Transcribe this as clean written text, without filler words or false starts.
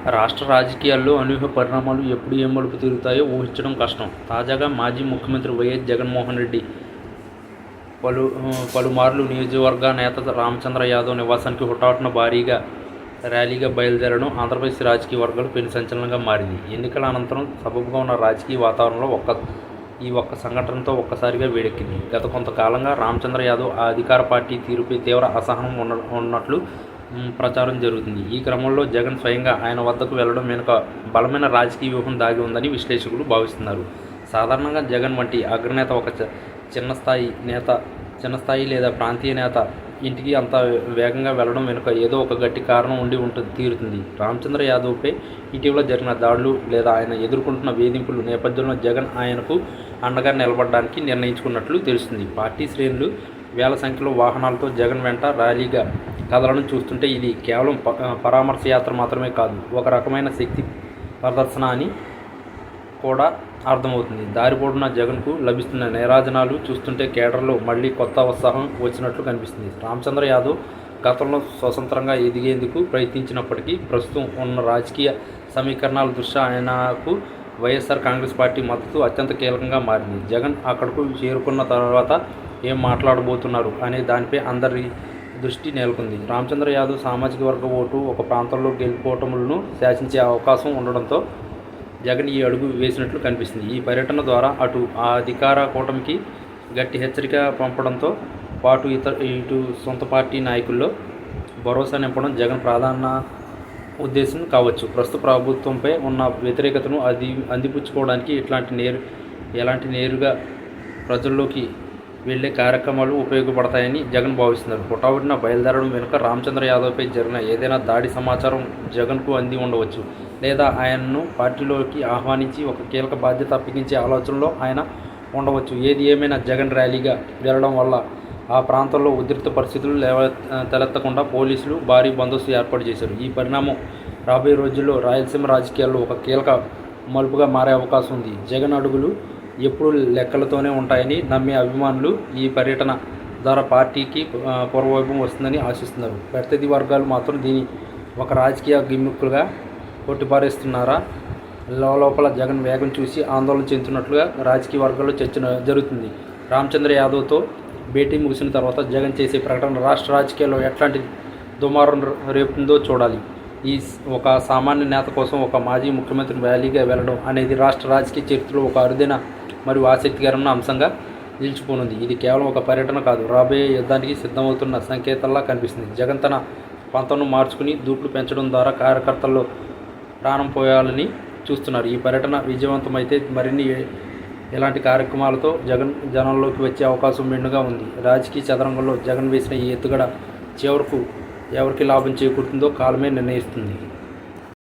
రాష్ట్ర రాజకీయాల్లో అనూహ్య పరిణామాలు ఎప్పుడు ఏం మలుపు తిరుగుతాయో ఊహించడం కష్టం. తాజాగా మాజీ ముఖ్యమంత్రి వైఎస్ జగన్మోహన్ రెడ్డి పలుమార్లు నియోజకవర్గ నేత రామచంద్ర యాదవ్ నివాసానికి హుటాహుటిన భారీగా ర్యాలీగా బయలుదేరడం ఆంధ్రప్రదేశ్ రాజకీయ వర్గాలు పెను సంచలనంగా మారింది. ఎన్నికల అనంతరం సబబుగా ఉన్న రాజకీయ వాతావరణంలో ఈ ఒక్క సంఘటనతో ఒక్కసారిగా వేడెక్కింది. గత కొంతకాలంగా రామచంద్ర యాదవ్ ఆ అధికార పార్టీ తీరుపై తీవ్ర అసహనం ఉన్నట్లు ప్రచారం జరుగుతుంది. ఈ క్రమంలో జగన్ స్వయంగా ఆయన వద్దకు వెళ్లడం వెనుక బలమైన రాజకీయ వ్యూహం దాగి ఉందని విశ్లేషకులు భావిస్తున్నారు. సాధారణంగా జగన్ వంటి అగ్రనేత ఒక చిన్న స్థాయి లేదా ప్రాంతీయ నేత ఇంటికి అంత వేగంగా వెళ్లడం వెనుక ఏదో ఒక గట్టి కారణం ఉండి తీరుతుంది. రామచంద్ర యాదవ్పై ఇటీవల జరిగిన దాడులు లేదా ఆయన ఎదుర్కొంటున్న వేధింపుల నేపథ్యంలో జగన్ ఆయనకు అండగా నిలబడడానికి నిర్ణయించుకున్నట్లు తెలుస్తుంది. పార్టీ శ్రేణులు వేల సంఖ్యలో వాహనాలతో జగన్ వెంట ర్యాలీగా కదలడం చూస్తుంటే ఇది కేవలం పరామర్శ యాత్ర మాత్రమే కాదు, ఒక రకమైన శక్తి ప్రదర్శన అని కూడా అర్థమవుతుంది. దారి పొడవునా జగన్కు లభిస్తున్న నీరాజనాలు చూస్తుంటే కేడర్లో మళ్లీ కొత్త ఉత్సాహం వచ్చినట్లు కనిపిస్తుంది. రామచంద్ర యాదవ్ గతంలో స్వతంత్రంగా ఎదిగేందుకు ప్రయత్నించినప్పటికీ ప్రస్తుతం ఉన్న రాజకీయ సమీకరణాల దృష్ట్యా ఆయనకు వైఎస్ఆర్ కాంగ్రెస్ పార్టీ మద్దతు అత్యంత కీలకంగా మారింది. జగన్ అక్కడకు చేరుకున్న తర్వాత ఏం మాట్లాడబోతున్నారు అనే దానిపై అందరి దృష్టి నెలకొంది. రామచంద్ర యాదవ్ సామాజిక వర్గ ఓటు ఒక ప్రాంతంలో గెలుపోటములను శాసించే అవకాశం ఉండడంతో జగన్ ఈ అడుగు వేసినట్లు కనిపిస్తుంది. ఈ పర్యటన ద్వారా అటు ఆ అధికార కూటమికి గట్టి హెచ్చరిక పంపడంతో పాటు ఇటు సొంత పార్టీ నాయకుల్లో భరోసా నింపడం జగన్ ప్రధాన ఉద్దేశం కావచ్చు. ప్రస్తుత ప్రభుత్వంపై ఉన్న వ్యతిరేకతను అందిపుచ్చుకోవడానికి ఎలాంటి నేరుగా ప్రజల్లోకి వెళ్లే కార్యక్రమాలు ఉపయోగపడతాయని జగన్ భావిస్తున్నారు. హుటాహుటిన బయలుదేరడం వెనుక రామచంద్ర యాదవ్పై జరిగిన ఏదైనా దాడి సమాచారం జగన్కు అంది ఉండవచ్చు, లేదా ఆయనను పార్టీలోకి ఆహ్వానించి ఒక కీలక బాధ్యత అప్పగించే ఆలోచనలో ఆయన ఉండవచ్చు. ఏది ఏమైనా జగన్ ర్యాలీగా వెళ్లడం వల్ల ఆ ప్రాంతంలో ఉద్రిక్త పరిస్థితులు తలెత్తకుండా పోలీసులు భారీ బందోబస్తు ఏర్పాటు చేశారు. ఈ పరిణామం రాబోయే రోజుల్లో రాయలసీమ రాజకీయాల్లో ఒక కీలక మలుపుగా మారే అవకాశం ఉంది. జగన్ అడుగులు ఎప్పుడూ లెక్కలతోనే ఉంటాయని నమ్మే అభిమానులు ఈ పర్యటన ద్వారా పార్టీకి పూర్వవైభవం వస్తుందని ఆశిస్తున్నారు. ప్రత్యర్థి వర్గాలు మాత్రం దీన్ని ఒక రాజకీయ గిమ్మిక్కులుగా కొట్టిపారేస్తున్నారా? లోపల జగన్ వేగం చూసి ఆందోళన చెందుతున్నట్లుగా రాజకీయ వర్గాల్లో చర్చ జరుగుతుంది. రామచంద్ర యాదవ్తో భేటీ ముగిసిన తర్వాత జగన్ చేసే ప్రకటన రాష్ట్ర రాజకీయాల్లో ఎట్లాంటి దుమారం రేపుతుందో చూడాలి. ఒక సామాన్య నేత కోసం ఒక మాజీ ముఖ్యమంత్రి ర్యాలీగా వెళ్లడం అనేది రాష్ట్ర రాజకీయ చరిత్రలో ఒక అరుదైన మరియు ఆసక్తికరమైన అంశంగా నిలిచిపోనుంది. ఇది కేవలం ఒక పర్యటన కాదు, రాబోయే యుద్ధానికి సిద్ధమవుతున్న సంకేతాల్లా కనిపిస్తుంది. జగన్ తన పంతను మార్చుకుని దూకుడు పెంచడం ద్వారా కార్యకర్తల్లో ప్రాణం పోయాలని చూస్తున్నారు. ఈ పర్యటన విజయవంతమైతే మరిన్ని ఇలాంటి కార్యక్రమాలతో జగన్ జనంలోకి వచ్చే అవకాశం మెండుగా ఉంది. రాజకీయ చదరంగంలో జగన్ వేసిన ఈ ఎత్తుగడ చివరకు ఎవరికి లాభం చేకూరుతుందో కాలమే నిర్ణయిస్తుంది.